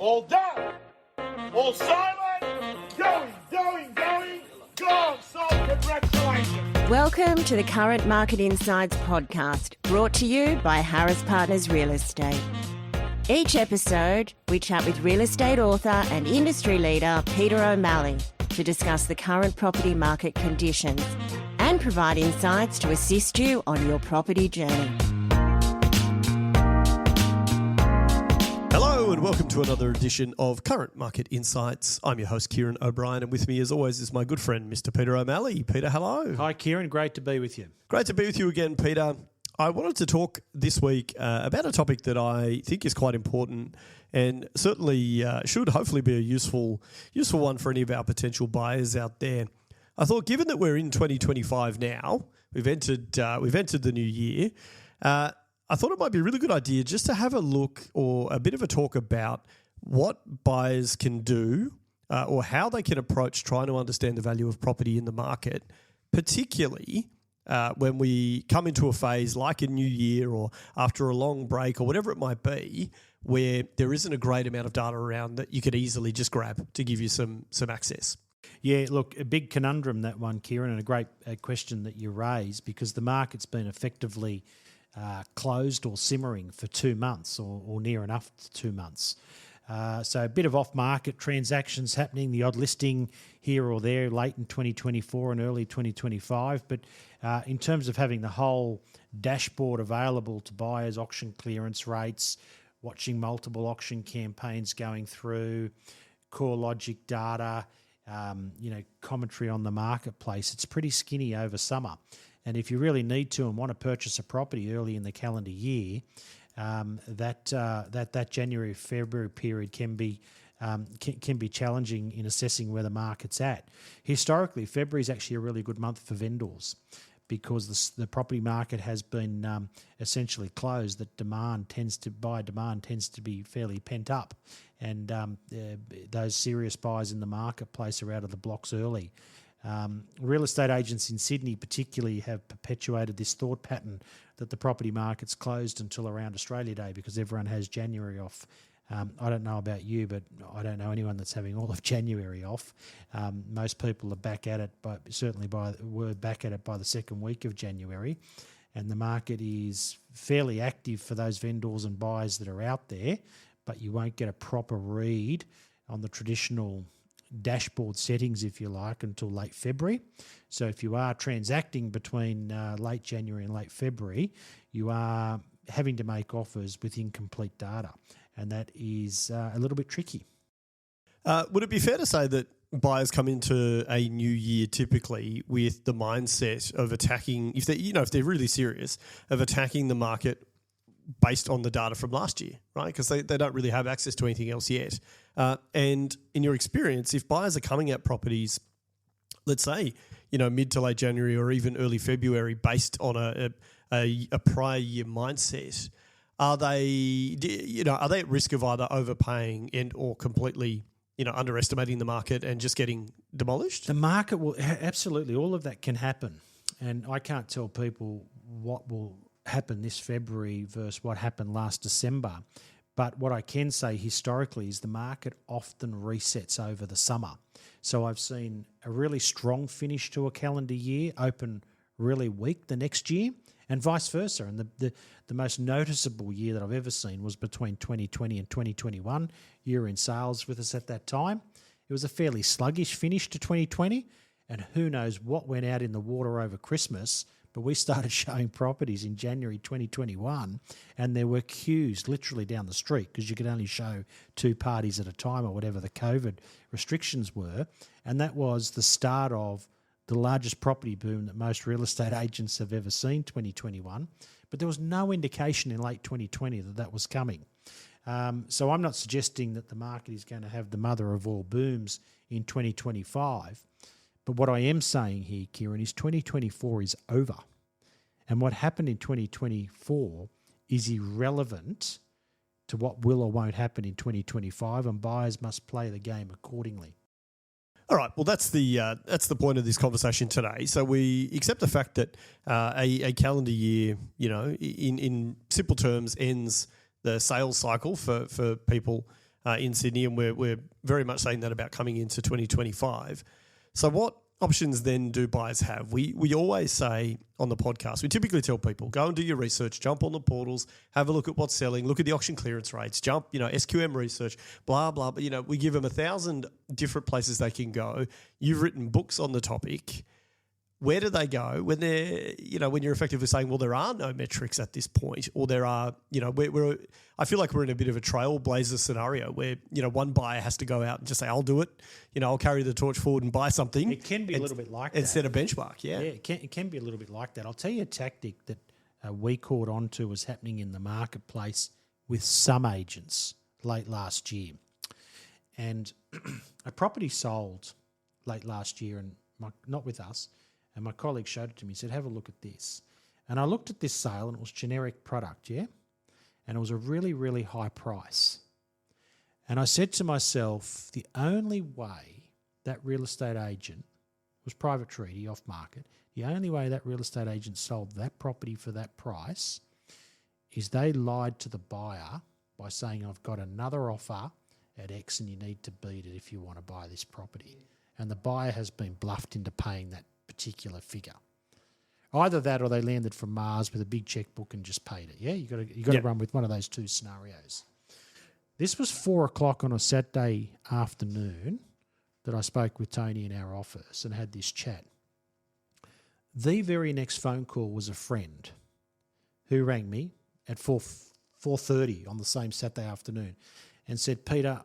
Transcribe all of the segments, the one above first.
All done. All silent. Going. Gone. So congratulations. Welcome to the Current Market Insights podcast, brought to you by Harris Partners Real Estate. Each episode, we chat with real estate author and industry leader Peter O'Malley to discuss the current property market conditions and provide insights to assist you on your property journey. Hello and welcome to another edition of Current Market Insights. I'm your host, Ciaran O'Brien, and with me as always is my good friend, Mr. Peter O'Malley. Peter, hello. Hi, Ciaran. Great to be with you. Great to be with you again, Peter. I wanted to talk this week about a topic that I think is quite important and certainly should hopefully be a useful one for any of our potential buyers out there. I thought, given that we're in 2025 now, we've entered the new year. I thought it might be a really good idea just to have a look or a bit of a talk about what buyers can do or how they can approach trying to understand the value of property in the market, particularly when we come into a phase like a new year or after a long break or whatever it might be, where there isn't a great amount of data around that you could easily just grab to give you some access. Yeah, look, a big conundrum, that one, Ciaran, and a great question that you raise, because the market's been effectively closed or simmering for 2 months or near enough to 2 months. So a bit of off-market transactions happening, the odd listing here or there late in 2024 and early 2025. But in terms of having the whole dashboard available to buyers, auction clearance rates, watching multiple auction campaigns going through, core logic data, commentary on the marketplace, it's pretty skinny over summer. And if you really need to and want to purchase a property early in the calendar year, that January February period can be challenging in assessing where the market's at. Historically, February is actually a really good month for vendors because the property market has been essentially closed. That demand tends to be fairly pent up, and those serious buyers in the marketplace are out of the blocks early. Real estate agents in Sydney particularly have perpetuated this thought pattern that the property market's closed until around Australia Day because everyone has January off. I don't know about you, but I don't know anyone that's having all of January off. Most people are back at it, were back at it by the second week of January, and the market is fairly active for those vendors and buyers that are out there, but you won't get a proper read on the traditional dashboard settings, if you like, until late February. So if you are transacting between late January and late February, you are having to make offers with incomplete data, and that is a little bit tricky. Would it be fair to say that buyers come into a new year typically with the mindset of attacking, if they're really serious, of attacking the market based on the data from last year, right? Because they don't really have access to anything else yet. And in your experience, if buyers are coming at properties, let's say, mid to late January or even early February based on a prior year mindset, are they at risk of either overpaying and or completely, underestimating the market and just getting demolished? The market will, absolutely, all of that can happen. And I can't tell people what will happen this February versus what happened last December. But what I can say historically is the market often resets over the summer. So I've seen a really strong finish to a calendar year, open really weak the next year, and vice versa. And the most noticeable year that I've ever seen was between 2020 and 2021, year in sales with us at that time. It was a fairly sluggish finish to 2020, and who knows what went out in the water over Christmas. But we started showing properties in January 2021, and there were queues literally down the street because you could only show 2 parties at a time or whatever the COVID restrictions were. And that was the start of the largest property boom that most real estate agents have ever seen, 2021. But there was no indication in late 2020 that was coming. So I'm not suggesting that the market is going to have the mother of all booms in 2025. But what I am saying here, Ciaran, is 2024 is over. And what happened in 2024 is irrelevant to what will or won't happen in 2025, and buyers must play the game accordingly. All right. Well, that's the point of this conversation today. So we accept the fact that a calendar year, in simple terms, ends the sales cycle for people in Sydney, and we're very much saying that about coming into 2025. So what options then do buyers have? We always say on the podcast, we typically tell people, go and do your research, jump on the portals, have a look at what's selling, look at the auction clearance rates, jump, SQM research, blah, blah. But, we give them 1,000 different places they can go. You've written books on the topic. Where do they go when they're, when you're effectively saying, well, there are no metrics at this point, or there are, I feel like we're in a bit of a trailblazer scenario where, one buyer has to go out and just say, I'll do it. I'll carry the torch forward and buy something. It can be a little bit like that. Instead of benchmark, yeah. Yeah, it can be a little bit like that. I'll tell you a tactic that we caught on to was happening in the marketplace with some agents late last year. And a property sold late last year, and not with us, and my colleague showed it to me. He said, have a look at this. And I looked at this sale, and it was generic product, yeah? And it was a really, really high price. And I said to myself, the only way that real estate agent was private treaty off market, the only way that real estate agent sold that property for that price is they lied to the buyer by saying, I've got another offer at X and you need to beat it if you want to buy this property. And the buyer has been bluffed into paying that particular figure. Either that or they landed from Mars with a big checkbook and just paid it. Yeah, you got to run with one of those two scenarios. This was 4:00 on a Saturday afternoon that I spoke with Tony in our office and had this chat. The very next phone call was a friend who rang me at 4:30 on the same Saturday afternoon and said, Peter,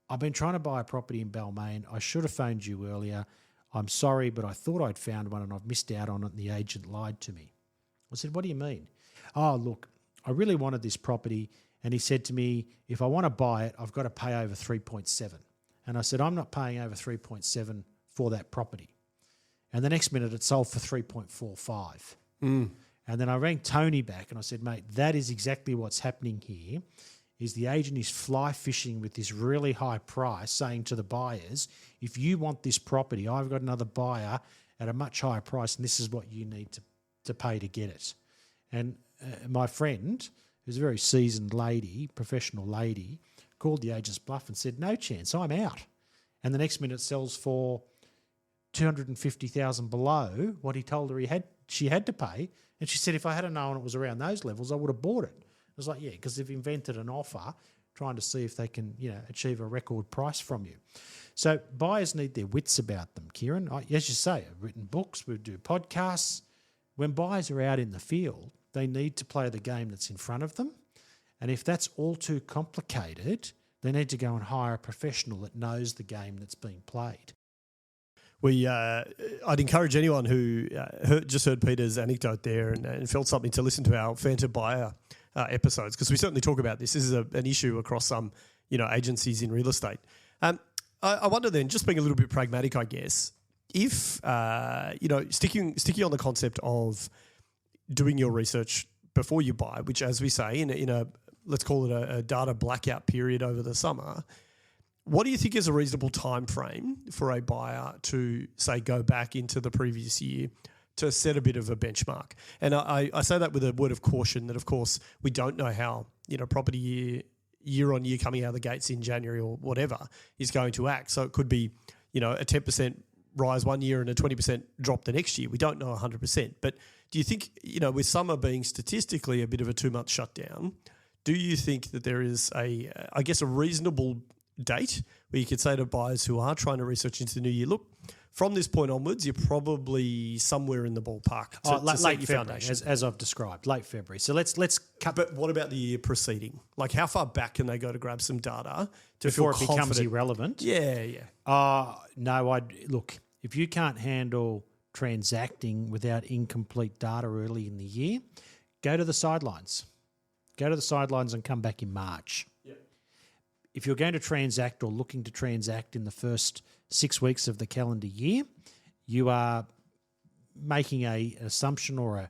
I've been trying to buy a property in Balmain. I should have phoned you earlier. I'm sorry, but I thought I'd found one and I've missed out on it and the agent lied to me. I said, what do you mean? Oh, look, I really wanted this property. And he said to me, if I want to buy it, I've got to pay over 3.7. And I said, I'm not paying over 3.7 for that property. And the next minute it sold for 3.45. And then I rang Tony back and I said, mate, that is exactly what's happening here. Is the agent is fly fishing with this really high price, saying to the buyers, if you want this property, I've got another buyer at a much higher price and this is what you need to pay to get it. And my friend, who's a very seasoned lady, professional lady, called the agent's bluff and said, no chance, I'm out. And the next minute sells for $250,000 below what he told her she had to pay. And she said, if I had known it was around those levels, I would have bought it. I was like, yeah, because they've invented an offer trying to see if they can, achieve a record price from you. So buyers need their wits about them, Ciaran. As you say, I've written books, we do podcasts. When buyers are out in the field, they need to play the game that's in front of them. And if that's all too complicated, they need to go and hire a professional that knows the game that's being played. I'd encourage anyone who just heard Peter's anecdote there and felt something to listen to our Phantom Buyer episodes, because we certainly talk about this. This is an issue across some, agencies in real estate. I wonder then, just being a little bit pragmatic, I guess, if, sticking on the concept of doing your research before you buy, which, as we say, in a let's call it a data blackout period over the summer, what do you think is a reasonable time frame for a buyer to, say, go back into the previous year to set a bit of a benchmark? And I say that with a word of caution that, of course, we don't know how, property year on year coming out of the gates in January or whatever is going to act. So it could be, a 10% rise one year and a 20% drop the next year. We don't know 100%. But do you think, with summer being statistically a bit of a 2-month shutdown, do you think that there is a reasonable date where you could say to buyers who are trying to research into the new year, look, from this point onwards, you're probably somewhere in the ballpark to late February, as I've described, late February. So let's cut. But what about the year preceding? Like, how far back can they go to grab some data before feel it becomes irrelevant? Yeah. No, look, if you can't handle transacting without incomplete data early in the year, go to the sidelines. Go to the sidelines and come back in March. If you're going to transact or looking to transact in the first 6 weeks of the calendar year, you are making an assumption or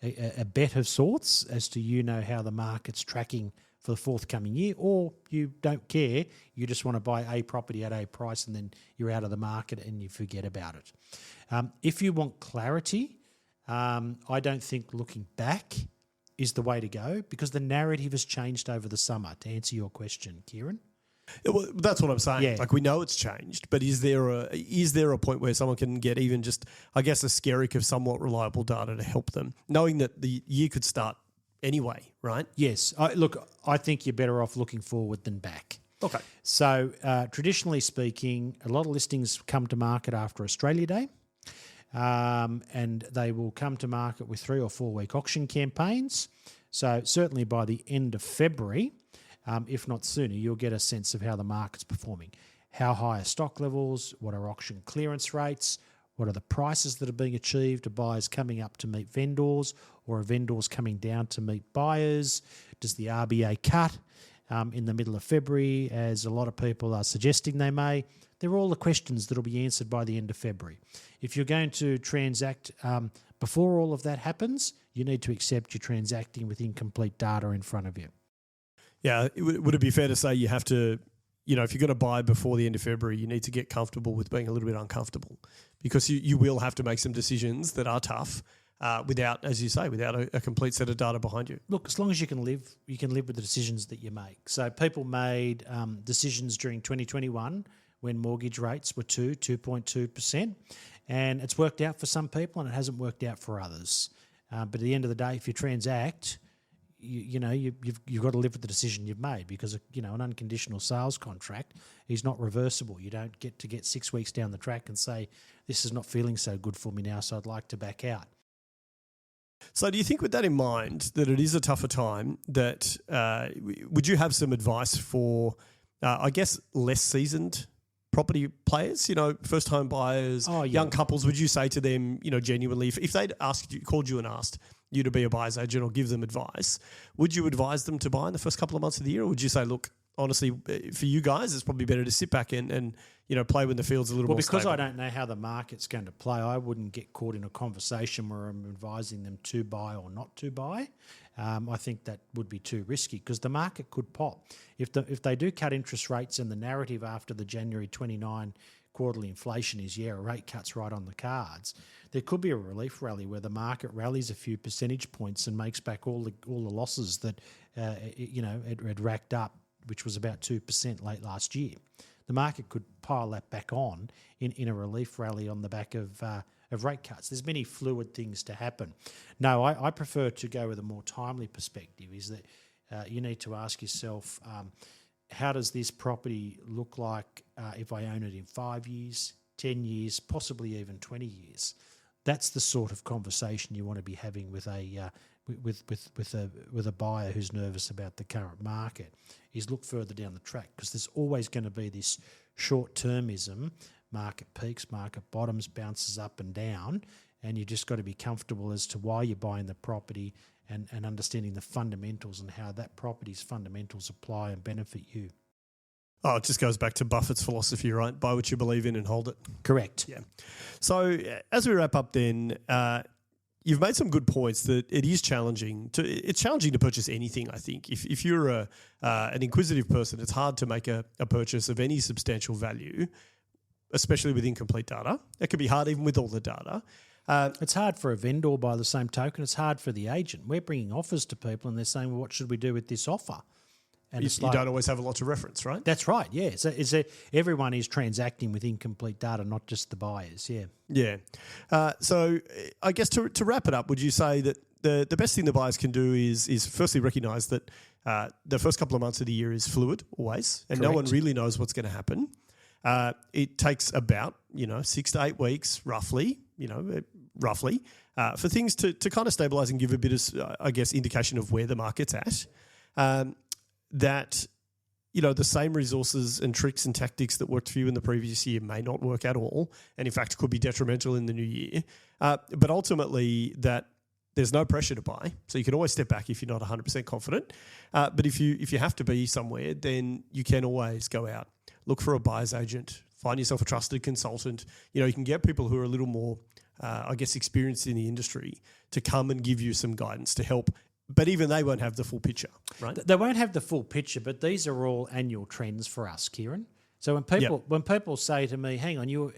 a bet of sorts as to how the market's tracking for the forthcoming year, or you don't care, you just want to buy a property at a price and then you're out of the market and you forget about it. If you want clarity, I don't think looking back is the way to go, because the narrative has changed over the summer, to answer your question, Ciaran. Well, that's what I'm saying. Yeah. Like, we know it's changed, but is there a point where someone can get even just, I guess, a skerrick of somewhat reliable data to help them, knowing that the year could start anyway, right? Yes. I think you're better off looking forward than back. Okay. So traditionally speaking, a lot of listings come to market after Australia Day, and they will come to market with 3 or 4 week auction campaigns. So certainly by the end of February, if not sooner, you'll get a sense of how the market's performing. How high are stock levels? What are auction clearance rates? What are the prices that are being achieved? Are buyers coming up to meet vendors, or are vendors coming down to meet buyers? Does the RBA cut in the middle of February, as a lot of people are suggesting they may? They're all the questions that will be answered by the end of February. If you're going to transact before all of that happens, you need to accept you're transacting with incomplete data in front of you. Yeah, would it be fair to say you have to, if you're going to buy before the end of February, you need to get comfortable with being a little bit uncomfortable, because you will have to make some decisions that are tough without, as you say, without a complete set of data behind you. Look, as long as you can live with the decisions that you make. So people made decisions during 2021 when mortgage rates were 2.2%, and it's worked out for some people and it hasn't worked out for others. But at the end of the day, if you transact, you've got to live with the decision you've made, because an unconditional sales contract is not reversible. You don't get to get 6 weeks down the track and say, this is not feeling so good for me now, so I'd like to back out. So do you think, with that in mind, that it is a tougher time, that would you have some advice for, I guess, less seasoned property players, first home buyers, young couples? Would you say to them, genuinely, if they'd called you and asked you to be a buyer's agent or give them advice, would you advise them to buy in the first couple of months of the year? Or would you say, look, honestly, for you guys, it's probably better to sit back and play when the field's a little more stable? stable? I don't know how the market's going to play, I wouldn't get caught in a conversation where I'm advising them to buy or not to buy. I think that would be too risky, because the market could pop. If they do cut interest rates, and the narrative after the January 29 quarterly inflation is, a rate cut's right on the cards, there could be a relief rally where the market rallies a few percentage points and makes back all the losses that it had racked up, which was about 2% late last year. The market could pile that back on in a relief rally on the back of rate cuts. There's many fluid things to happen. No, I prefer to go with a more timely perspective, is that you need to ask yourself, how does this property look like if I own it in 5 years, 10 years, possibly even 20 years? That's the sort of conversation you want to be having with a buyer who's nervous about the current market. Is look further down the track, because there's always going to be this short-termism. Market peaks, market bottoms, bounces up and down, and you just got to be comfortable as to why you're buying the property and understanding the fundamentals and how that property's fundamentals apply and benefit you. Oh, it just goes back to Buffett's philosophy, right? Buy what you believe in and hold it. Correct. Yeah. So as we wrap up then, you've made some good points that it is challenging. It's challenging to purchase anything, I think. If you're an inquisitive person, it's hard to make a purchase of any substantial value, especially with incomplete data. It can be hard even with all the data. It's hard for a vendor by the same token. It's hard for the agent. We're bringing offers to people and they're saying, well, what should we do with this offer? And you don't always have a lot to reference, right? That's right, yeah. So everyone is transacting with incomplete data, not just the buyers, yeah. Yeah. So I guess to wrap it up, would you say that the best thing the buyers can do is firstly recognise that the first couple of months of the year is fluid always, and Correct. No one really knows what's going to happen. It takes about 6 to 8 weeks, roughly, for things to kind of stabilise and give a bit of, I guess, indication of where the market's at. That the same resources and tricks and tactics that worked for you in the previous year may not work at all, and in fact could be detrimental in the new year. But ultimately, that there's no pressure to buy, so you can always step back if you're not 100% confident. But if you have to be somewhere, then you can always go out, look for a buyer's agent, find yourself a trusted consultant. You can get people who are a little more, experienced in the industry to come and give you some guidance to help. But even they won't have the full picture, right? They won't have the full picture, but these are all annual trends for us, Ciaran. So when people say to me, "Hang on, you're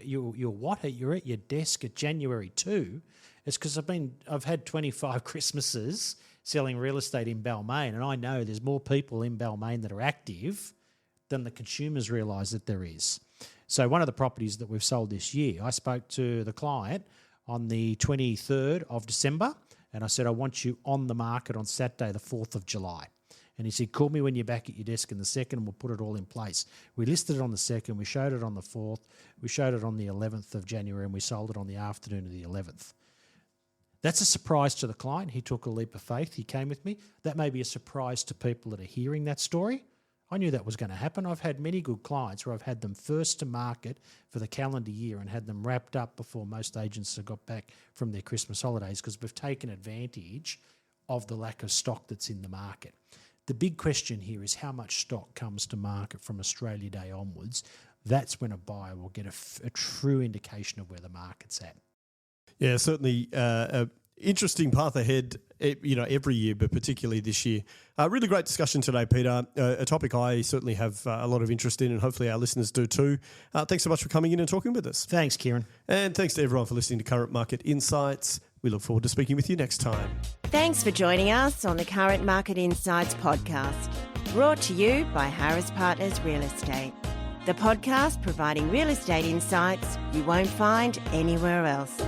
what? You're at your desk at January 2," it's because I've had 25 Christmases selling real estate in Balmain, and I know there's more people in Balmain that are active than the consumers realise that there is. So one of the properties that we've sold this year, I spoke to the client on the 23rd of December and I said, I want you on the market on Saturday, the 4th of July. And he said, call me when you're back at your desk in the 2nd and we'll put it all in place. We listed it on the 2nd, we showed it on the 4th, we showed it on the 11th of January and we sold it on the afternoon of the 11th. That's a surprise to the client. He took a leap of faith. He came with me. That may be a surprise to people that are hearing that story. I knew that was going to happen. I've had many good clients where I've had them first to market for the calendar year and had them wrapped up before most agents have got back from their Christmas holidays because we've taken advantage of the lack of stock that's in the market. The big question here is how much stock comes to market from Australia Day onwards. That's when a buyer will get a true indication of where the market's at. Yeah, certainly an interesting path ahead, every year, but particularly this year. Really great discussion today, Peter. A topic I certainly have a lot of interest in and hopefully our listeners do too. Thanks so much for coming in and talking with us. Thanks, Ciaran. And thanks to everyone for listening to Current Market Insights. We look forward to speaking with you next time. Thanks for joining us on the Current Market Insights podcast, brought to you by Harris Partners Real Estate. The podcast providing real estate insights you won't find anywhere else.